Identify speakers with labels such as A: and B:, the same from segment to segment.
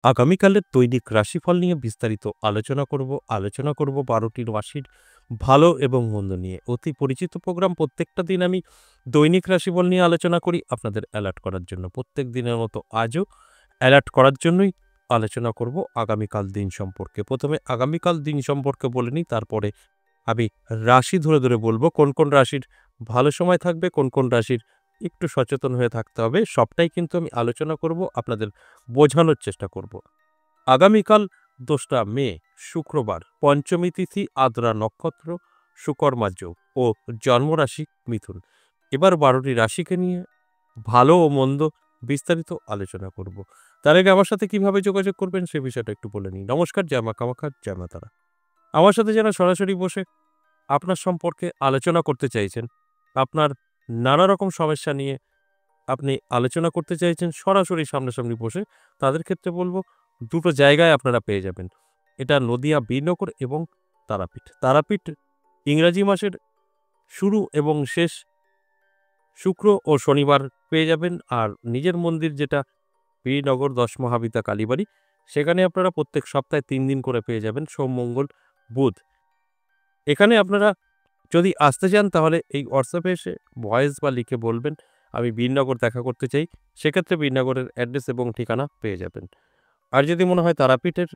A: আগামীকালের দৈনিক রাশিফল নিয়ে বিস্তারিত আলোচনা করব ১২টি রাশির ভালো এবং মন্দ নিয়ে। অতি পরিচিত প্রোগ্রাম প্রত্যেকটা দিন আমি দৈনিক রাশিফল নিয়ে আলোচনা করি আপনাদের অ্যালার্ট করার জন্য। প্রত্যেক দিনের মতো আজও অ্যালার্ট করার জন্যই আলোচনা করব আগামীকাল দিন সম্পর্কে। প্রথমে আগামীকাল দিন সম্পর্কে বলে নিই, তারপরে আমি রাশি ধরে, ধরে বলব কোন রাশির ভালো সময় থাকবে, কোন রাশির একটু সচেতন হয়ে থাকতে হবে। সবটাই কিন্তু আমি আলোচনা করব, আপনাদের বোঝানোর চেষ্টা করব। আগামীকাল ২রা মে শুক্রবার, পঞ্চমী তিথি, আদ্রা নক্ষত্র, সুকর্মা যোগ ও জন্মরাশি মিথুন। এবার ১২টি রাশিকে নিয়ে ভালো ও মন্দ বিস্তারিত আলোচনা করব। তার আগে আমার সাথে কিভাবে যোগাযোগ করবেন সে বিষয়টা একটু বলে নিই। নমস্কার, জয় মা কামাখ্যা, জয় মা তারা। আমার সাথে যারা সরাসরি বসে আপনার সম্পর্কে আলোচনা করতে চাইছেন, আপনার নানা রকম সমস্যা নিয়ে আপনি আলোচনা করতে চাইছেন সরাসরি সামনাসামনি বসে, তাদের ক্ষেত্রে বলব দুটো জায়গায় আপনারা পেয়ে যাবেন। এটা নদিয়া বীরনগর এবং তারাপীঠ। তারাপীঠ ইংরাজি মাসের শুরু এবং শেষ শুক্র ও শনিবার পেয়ে যাবেন। আর নিজের মন্দির যেটা বীরনগর ১০ মহাবিদ্যা কালীবাড়ি, সেখানে আপনারা প্রত্যেক সপ্তাহে ৩ দিন করে পেয়ে যাবেন, সোম, মঙ্গল, বুধ। এখানে আপনারা যদি আসতে চান তাহলে এই হোয়াটসঅ্যাপে এসে ভয়েস বা লিখে বলবেন আমি বীরনগর দেখা করতে চাই। সেক্ষেত্রে বীরনগরের অ্যাড্রেস এবং ঠিকানা পেয়ে যাবেন। আর যদি মনে হয় তারাপীঠের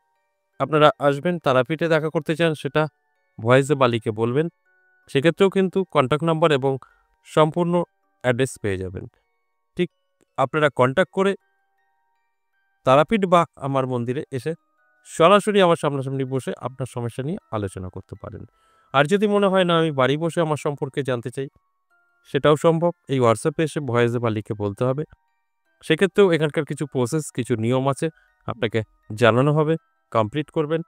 A: আপনারা আসবেন, তারাপীঠে দেখা করতে চান, সেটা ভয়েসে বা লিখে বলবেন। সেক্ষেত্রেও কিন্তু কন্ট্যাক্ট নাম্বার এবং সম্পূর্ণ অ্যাড্রেস পেয়ে যাবেন। ঠিক আপনারা কন্ট্যাক্ট করে তারাপীঠ বা আমার মন্দিরে এসে সরাসরি আমার সামনাসামনি বসে আপনার সমস্যা নিয়ে আলোচনা করতে পারেন। আর যদি মনে হয় না আমি বাড়ি বসে আমার সম্পর্কে জানতে চাই, সেটাও সম্ভব। এই হোয়াটসঅ্যাপে এসে ভয়েসে বা লিখে বলতে হবে। সেক্ষেত্রেও এখানকার কিছু প্রসেস, কিছু নিয়ম আছে, আপনাকে জানানো হবে, কমপ্লিট করবেন।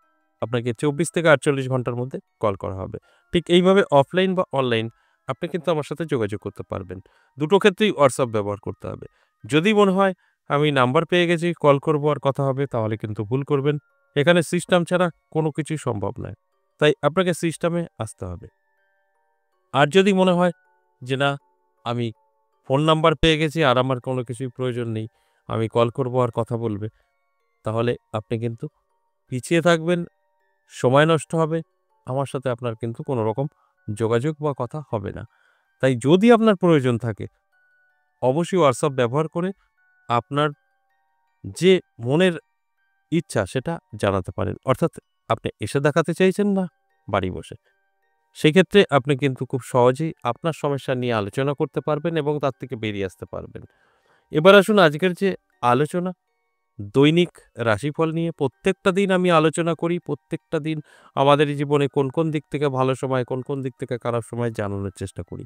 A: আপনাকে ২৪ থেকে ৪৮ ঘন্টার মধ্যে কল করা হবে। ঠিক এইভাবে অফলাইন বা অনলাইন আপনি কিন্তু আমার সাথে যোগাযোগ করতে পারবেন। দুটো ক্ষেত্রেই হোয়াটসঅ্যাপ ব্যবহার করতে হবে। যদি মনে হয় আমি নাম্বার পেয়ে গেছি, কল করব আর কথা হবে, তাহলে কিন্তু ভুল করবেন। এখানে সিস্টেম ছাড়া কোনো কিছুই সম্ভব নয়। তাই আপনাকে সিস্টেমে আসতে হবে। আর যদি মনে হয় যে না, আমি ফোন নাম্বার পেয়ে গেছি আর আমার কোনো কিছুই প্রয়োজন নেই, আমি কল করব আর কথা বলবে, তাহলে আপনি কিন্তু পিছিয়ে থাকবেন, সময় নষ্ট হবে, আমার সাথে আপনার কিন্তু কোনো রকম যোগাযোগ বা কথা হবে না। তাই যদি আপনার প্রয়োজন থাকে, অবশ্যই হোয়াটসঅ্যাপ ব্যবহার করে আপনার যে মনের ইচ্ছা সেটা জানাতে পারেন। অর্থাৎ আপনি এসে দেখাতে চাইছেন না বাড়ি বসে। সেক্ষেত্রে আপনি কিন্তু খুব সহজেই আপনার সমস্যা নিয়ে আলোচনা করতে পারবেন এবং তার থেকে বেরিয়ে আসতে পারবেন। এবার আসুন আজকের যে আলোচনা, দৈনিক রাশিফল নিয়ে প্রত্যেকটা দিন আমি আলোচনা করি। প্রত্যেকটা দিন আমাদের জীবনে কোন দিক থেকে ভালো সময়, কোন দিক থেকে খারাপ সময় জানানোর চেষ্টা করি।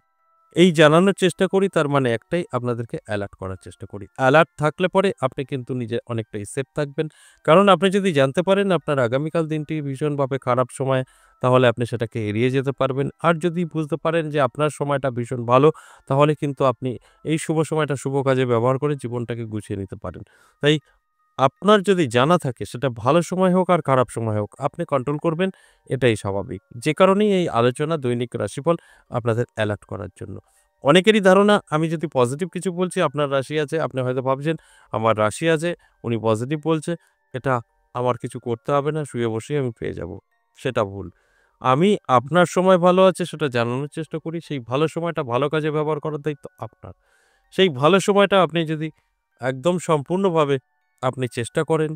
A: এই জানানোর চেষ্টা করি তার মানে একটাই, আপনাদেরকে অ্যালার্ট করার চেষ্টা করি। অ্যালার্ট থাকলে পরে আপনি কিন্তু নিজে অনেকটাই সেফ থাকবেন। কারণ আপনি যদি জানতে পারেন আপনার আগামীকাল দিনটি ভীষণভাবে খারাপ সময়, তাহলে আপনি সেটাকে এড়িয়ে যেতে পারবেন। আর যদি বুঝতে পারেন যে আপনার সময়টা ভীষণ ভালো, তাহলে কিন্তু আপনি এই শুভ সময়টা শুভ কাজে ব্যবহার করে জীবনটাকে গুছিয়ে নিতে পারেন। তাই আপনার যদি জানা থাকে সেটা ভালো সময় হোক আর খারাপ সময় হোক, আপনি কন্ট্রোল করবেন, এটাই স্বাভাবিক। যে কারণেই এই আলোচনা দৈনিক রাশিফল আপনাদের অ্যালার্ট করার জন্য। অনেকেরই ধারণা আমি যদি পজিটিভ কিছু বলছি আপনার রাশি আছে, আপনি হয়তো ভাবছেন আমার রাশি আছে, উনি পজিটিভ বলছে, এটা আমার কিছু করতে হবে না, শুয়ে বসেই আমি পেয়ে যাব। সেটা ভুল। আমি আপনার সময় ভালো আছে সেটা জানানোর চেষ্টা করি। সেই ভালো সময়টা ভালো কাজে ব্যবহার করার দায়িত্ব আপনার। সেই ভালো সময়টা আপনি যদি একদম সম্পূর্ণভাবে আপনি চেষ্টা করেন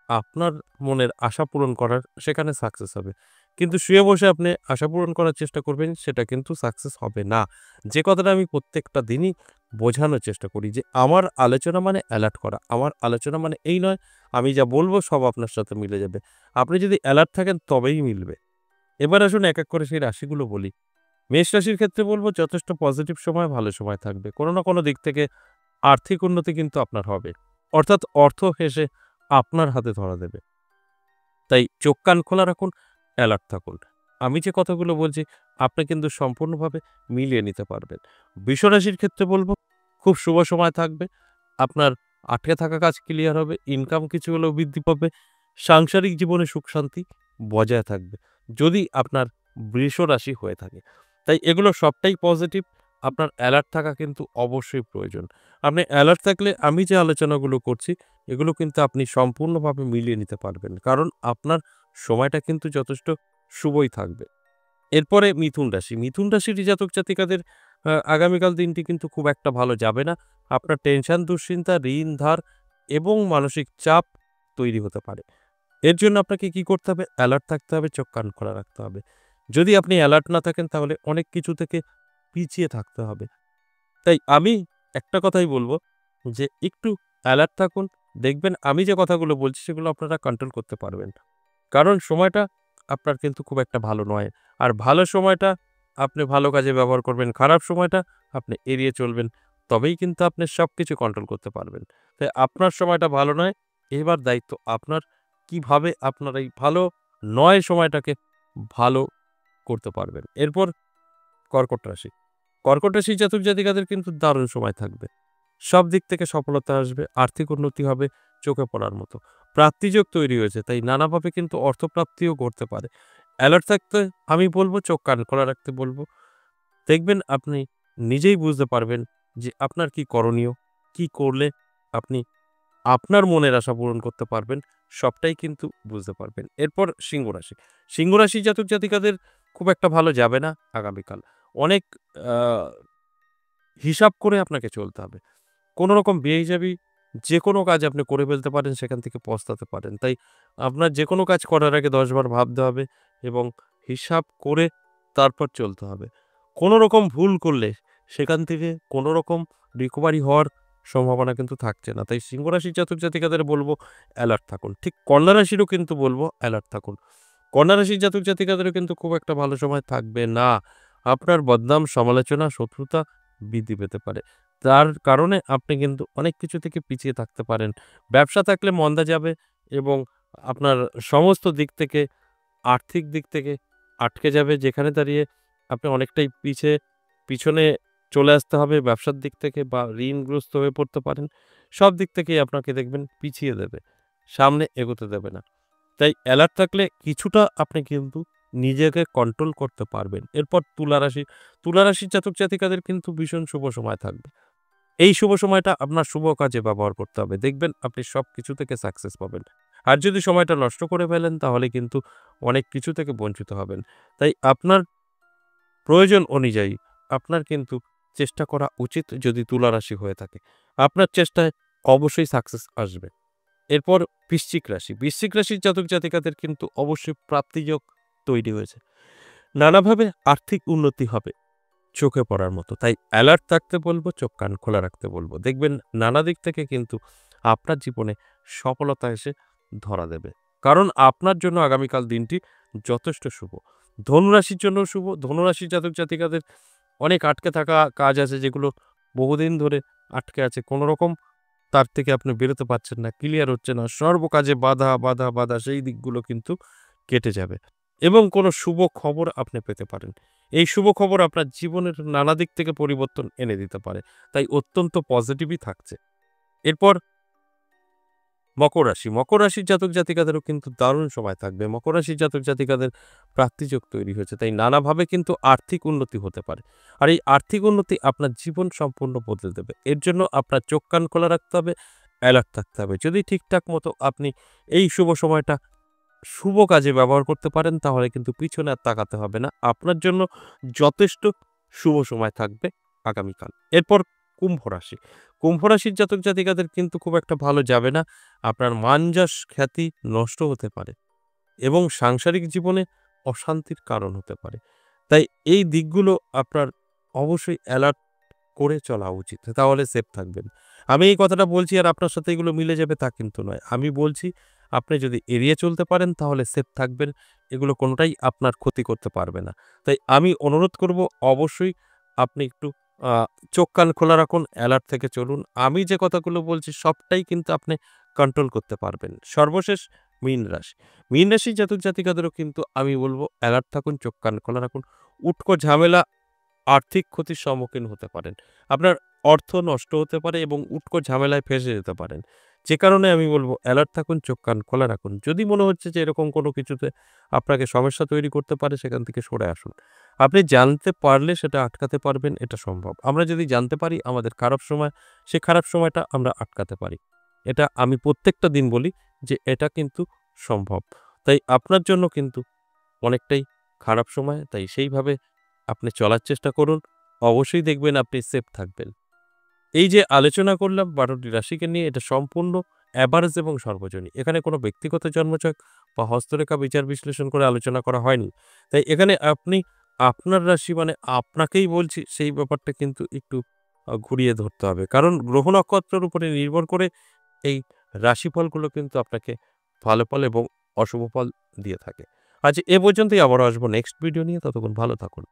A: আপনার মনের আশা পূরণ করার, সেখানে সাকসেস হবে। কিন্তু শুয়ে বসে আপনি আশা পূরণ করার চেষ্টা করবেন, সেটা কিন্তু সাকসেস হবে না। যে কথাটা আমি প্রত্যেকটা দিনই বোঝানোর চেষ্টা করি যে আমার আলোচনা মানে অ্যালার্ট করা। আমার আলোচনা মানে এই নয় আমি যা বলব সব আপনার সাথে মিলে যাবে। আপনি যদি অ্যালার্ট থাকেন তবেই মিলবে। এবার আসুন এক, এক করে সেই রাশিগুলো বলি। মেষ রাশির ক্ষেত্রে বলব যথেষ্ট পজিটিভ সময়, ভালো সময় থাকবে। কোনো না কোনো দিক থেকে আর্থিক উন্নতি কিন্তু আপনার হবে। অর্থাৎ অর্থ এসে আপনার হাতে ধরা দেবে। তাই চোখ কান খোলা রাখুন, অ্যালার্ট থাকুন। আমি যে কথাগুলো বলছি আপনি কিন্তু সম্পূর্ণভাবে মিলিয়ে নিতে পারবেন। বৃষরাশির ক্ষেত্রে বলব খুব শুভ সময় থাকবে। আপনার আটকে থাকা কাজ ক্লিয়ার হবে, ইনকাম কিছু হলেও বৃদ্ধি পাবে, সাংসারিক জীবনে সুখ শান্তি বজায় থাকবে। যদি আপনার বৃষ রাশি হয়ে থাকে। তাই এগুলো সবটাই পজিটিভ। আপনার অ্যালার্ট থাকা কিন্তু অবশ্যই প্রয়োজন। আপনি অ্যালার্ট থাকলে আমি যে আলোচনাগুলো করছি এগুলো কিন্তু আপনি সম্পূর্ণভাবে মিলিয়ে নিতে পারবেন। কারণ আপনার সময়টা কিন্তু যথেষ্ট শুভই থাকবে। এরপরে মিথুন রাশি। মিথুন রাশির জাতক-জাতিকাদের আগামীকাল দিনটি কিন্তু খুব একটা ভালো যাবে না। আপনার টেনশন, দুশ্চিন্তা, ঋণ, ধার এবং মানসিক চাপ তৈরি হতে পারে। এর জন্য আপনাকে কি করতে হবে? অ্যালার্ট থাকতে হবে, চোখ কান খোলা রাখতে হবে। যদি আপনি অ্যালার্ট না থাকেন তাহলে অনেক কিছু থেকে পিছিয়ে থাকতে হবে। তাই আমি একটা কথাই বলব যে একটু অ্যালার্ট থাকুন। দেখবেন আমি যে কথাগুলো বলছি সেগুলো আপনারা কন্ট্রোল করতে পারবেন। কারণ সময়টা আপনার কিন্তু খুব একটা ভালো নয়। আর ভালো সময়টা আপনি ভালো কাজে ব্যবহার করবেন। খারাপ সময়টা আপনি এড়িয়ে চলবেন। তবেই কিন্তু আপনি সবকিছু কন্ট্রোল করতে পারবেন। তাই আপনার সময়টা ভালো নয়। এবার দায়িত্ব আপনার কিভাবে আপনার এই ভালো নয় সময়টাকে ভালো করতে পারবেন। এরপর কর্কট রাশি। কর্কট রাশির জাতক জাতিকাদের কিন্তু দারুণ সময় থাকবে। সব দিক থেকে সফলতা আসবে, আর্থিক উন্নতি হবে চোখে পড়ার মতো। প্রাপ্তিযোগ তৈরি হয়েছে, তাই নানাভাবে কিন্তু অর্থপ্রাপ্তিও ঘটতে পারে। অ্যালার্ট থাকতে আমি বলব, চোখ কান খোলা রাখতে বলব। দেখবেন আপনি নিজেই বুঝতে পারবেন যে আপনার কি করণীয়, কি করলে আপনি আপনার মনের আশা পূরণ করতে পারবেন, সবটাই কিন্তু বুঝতে পারবেন। এরপর সিংহ রাশি। সিংহ রাশির জাতক জাতিকাদের খুব একটা ভালো যাবে না আগামীকাল। অনেক আ হিসাব করে আপনাকে চলতে হবে। কোনো রকম বেহিসাবি যেকোনো কাজ আপনি করে ফেলতে পারেন, সেখান থেকে পস্তাতে পারেন। তাই আপনার যেকোনো কাজ করার আগে ১০ বার ভাবতে হবে এবং হিসাব করে তারপর চলতে হবে। কোনো রকম ভুল করলে সেখান থেকে কোনো রকম রিকভারি হওয়ার সম্ভাবনা কিন্তু থাকছে না। তাই সিংহ রাশির জাতক জাতিকাদের বলব অ্যালার্ট থাকুন। ঠিক কন্যা রাশিরও কিন্তু বলব অ্যালার্ট থাকুন। কন্যা রাশির জাতক জাতিকাদেরও কিন্তু খুব একটা ভালো সময় থাকবে না। আপনার বদনাম, সমালোচনা, শত্রুতা বৃদ্ধি পেতে পারে। তার কারণে আপনি কিন্তু অনেক কিছু থেকে পিছিয়ে থাকতে পারেন। ব্যবসা থাকলে মন্দা যাবে এবং আপনার সমস্ত দিক থেকে আর্থিক দিক থেকে আটকে যাবে, যেখানে দাঁড়িয়ে আপনি অনেকটাই পিছনে চলে আসতে হবে ব্যবসার দিক থেকে বা ঋণগ্রস্ত হয়ে পড়তে পারেন। সব দিক থেকেই আপনাকে দেখবেন পিছিয়ে দেবে। সামনে এগোতে দেবে না। তাই অ্যালার্ট থাকলে কিছুটা আপনি কিন্তু নিজেকে কন্ট্রোল করতে পারবেন। এরপর তুলা রাশি। তুলা রাশির জাতক জাতিকাদের কিন্তু ভীষণ শুভ সময় থাকবে। এই শুভ সময়টা আপনার শুভ কাজে ব্যবহার করতে হবে। দেখবেন আপনি সবকিছু থেকে সাকসেস পাবেন। আর যদি সময়টা নষ্ট করে ফেলেন তাহলে কিন্তু অনেক কিছু থেকে বঞ্চিত হবেন। তাই আপনার প্রয়োজন অনুযায়ী আপনার কিন্তু চেষ্টা করা উচিত, যদি তুলা রাশি হয়ে থাকে। আপনার চেষ্টায় অবশ্যই সাকসেস আসবে। এরপর বৃশ্চিক রাশি। বৃশ্চিক রাশির জাতক জাতিকাদের কিন্তু অবশ্যই প্রাপ্তিযোগ তৈরি হয়েছে। নানাভাবে আর্থিক উন্নতি হবে চোখে পড়ার মতো। তাই অ্যালার্ট থাকতে বলব, চোখ কান খোলা রাখতে বলব। দেখবেন নানা দিক থেকে কিন্তু আপনার জীবনে সফলতা এসে ধরা দেবে। কারণ আপনার জন্য আগামীকাল দিনটি যথেষ্ট শুভ। ধনুরাশির জন্যও শুভ। ধনুরাশির জাতক জাতিকাদের অনেক আটকে থাকা কাজ আছে, যেগুলো বহুদিন ধরে আটকে আছে। কোনরকম তার থেকে আপনি বেরোতে পারছেন না, ক্লিয়ার হচ্ছে না। সর্বকাজে বাধা, বাধা, বাধা, সেই দিকগুলো কিন্তু কেটে যাবে এবং কোনো শুভ খবর আপনি পেতে পারেন। এই শুভ খবর আপনার জীবনের নানা দিক থেকে পরিবর্তন এনে দিতে পারে। তাই অত্যন্ত পজিটিভই থাকছে। এরপর মকর রাশি। মকর রাশির জাতক জাতিকাদেরও কিন্তু দারুণ সময় থাকবে। মকর রাশির জাতক জাতিকাদের প্রাপ্তিযোগ তৈরি হয়েছে। তাই নানাভাবে কিন্তু আর্থিক উন্নতি হতে পারে। আর এই আর্থিক উন্নতি আপনার জীবন সম্পূর্ণ বদলে দেবে। এর জন্য আপনার চোখ কান খোলা রাখতে হবে, অ্যালার্ট থাকতে হবে। যদি ঠিকঠাক মতো আপনি এই শুভ সময়টা শুভ কাজে ব্যবহার করতে পারেন তাহলে কিন্তু পিছনে আর তাকাতে হবে না। আপনার জন্য যথেষ্ট শুভ সময় থাকবে আগামীকাল। এরপর কুম্ভ রাশি। কুম্ভ রাশির জাতক জাতিকাদের কিন্তু খুব একটা ভালো যাবে না। আপনার মান-যশ খ্যাতি নষ্ট হতে পারে এবং সাংসারিক জীবনে অশান্তির কারণ হতে পারে। তাই এই দিকগুলো আপনার অবশ্যই অ্যালার্ট করে চলা উচিত। তাহলে সেফ থাকবেন। আমি এই কথাটা বলছি আর আপনার সাথে এগুলো মিলে যাবে তা কিন্তু নয়। আমি বলছি আপনি যদি এড়িয়ে চলতে পারেন তাহলে সেফ থাকবেন। এগুলো কোনটাই আপনার ক্ষতি করতে পারবে না। তাই আমি অনুরোধ করব, অবশ্যই আপনি একটু আ চোখ কান খোলা রাখুন, অ্যালার্ট থেকে চলুন। আমি যে কথাগুলো বলছি সবটাই কিন্তু আপনি কন্ট্রোল করতে পারবেন। সর্বশেষ মীন রাশি। মীন রাশির জাতক জাতিকাদেরও কিন্তু আমি বলব অ্যালার্ট থাকুন, চোখ কান খোলা রাখুন। উটকো ঝামেলা, আর্থিক ক্ষতির সম্মুখীন হতে পারেন। আপনার অর্থ নষ্ট হতে পারে এবং উটকো ঝামেলায় ফেঁসে যেতে পারেন। যে কারণে আমি বলব অ্যালার্ট থাকুন, চোখ কান খোলা রাখুন। যদি মনে হচ্ছে যে এরকম কোনো কিছুতে আপনাকে সমস্যা তৈরি করতে পারে, সেখান থেকে সরে আসুন। আপনি জানতে পারলে সেটা আটকাতে পারবেন, এটা সম্ভব। আমরা যদি জানতে পারি আমাদের খারাপ সময়, সে খারাপ সময়টা আমরা আটকাতে পারি। এটা আমি প্রত্যেকটা দিন বলি যে এটা কিন্তু সম্ভব। তাই আপনার জন্য কিন্তু অনেকটাই খারাপ সময়। তাই সেইভাবে আপনি চলার চেষ্টা করুন। অবশ্যই দেখবেন আপনি সেফ থাকবেন। এই যে আলোচনা করলাম ১২ টি রাশিকে নিয়ে, এটা সম্পূর্ণ এভারেজ এবং সর্বজনীন। এখানে কোনো ব্যক্তিগত জন্মছক বা হস্তরেখা বিচার বিশ্লেষণ করে আলোচনা করা হয়নি। তাই এখানে আপনি আপনার রাশি মানে আপনাকেই বলছি, সেই ব্যাপারটা কিন্তু একটু ঘুরিয়ে ধরতে হবে। কারণ গ্রহ নক্ষত্রের উপরে নির্ভর করে এই রাশিফলগুলো কিন্তু আপনাকে ভালো ফল এবং অশুভ ফল দিয়ে থাকে। আজ এ পর্যন্তই, আবারও আসবো নেক্সট ভিডিও নিয়ে। ততক্ষণ ভালো থাকুন।